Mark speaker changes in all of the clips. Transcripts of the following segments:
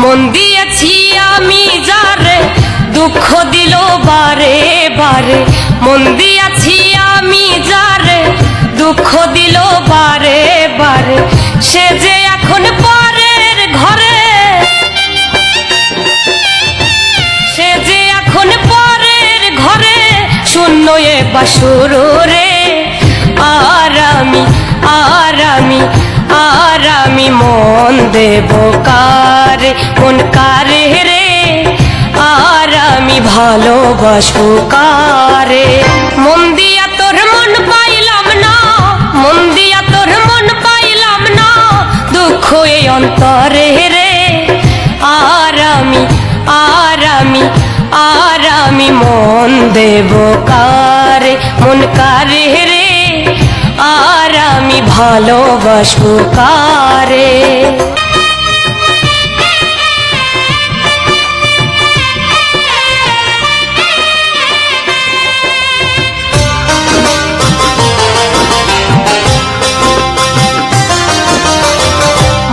Speaker 1: মন দিয়েছি আমি যারে দুঃখ দিল বারে বারে, মন দিয়েছি আমি যারে দুঃখ দিল বারে বারে, সে যে এখন পরের ঘরে, সে যে এখন পরের ঘরে শূন্য এ বাসর রে। আর আমি মন দেব কারে, মন কারে রে, আর আমি ভালোবাসবো কারে। মন দিয়া তোর মন পাইলাম না, মন দিয়া তোর মন পাইলাম না, দুঃখ এই অন্তরে রে। আর আমি মন দেব কারে, মন কারে রে, আর আমি ভালোবাসবো কারে।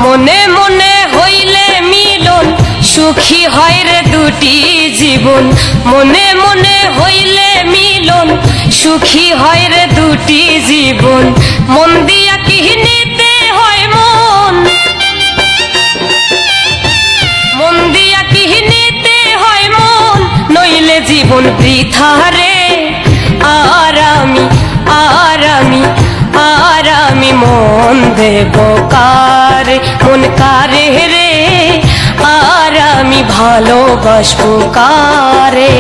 Speaker 1: মনে মনে হইলে মিলন সুখী হয় রে দুটি জীবন, মনে মনে হইলে মিলন সুখী হয় রে দুটি জীবন। মন দিয়া কি নিতে হয় মন, মন দিয়া কি নিতে হয় মন, নইলে জীবন বৃথা রে। আর আমি মন দেব কারে, মন কারে রে, আর আমি ভালোবাসবো কারে।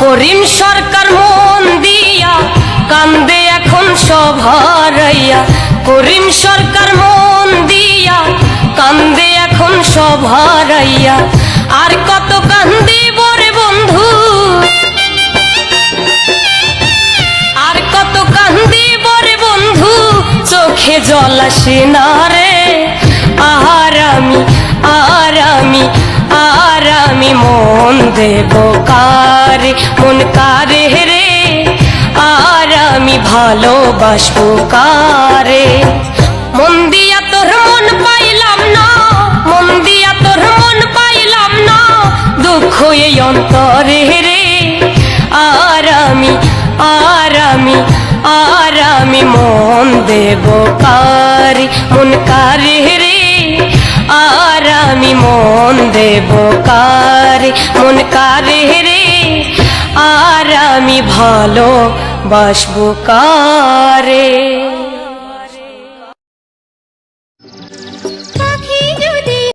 Speaker 1: করিম সরকার মন দিয়া কান্দে এখন সভারাইয়া, করিম সরকার মন দিয়া কান্দে এখন সভারাইয়া। আর কত কান্দিব রে বন্ধু, আর কত কান্দিব রে বন্ধু, চোখে জল আসে না রে। আর আমি মন দেব কারে, মন কারে রে, আর আমি ভালোবাসবো কারে। মন দিয়া তোর মন পাইলাম না, মন দিয়া তোর মন পাইলাম না, দুঃখ এই অন্তরে রে। আর আমি মন দেব কারে, মন কারে রে, আর আমি মন দেব কারে, মন কারে রে, আর আমি ভালোবাসবো কারে।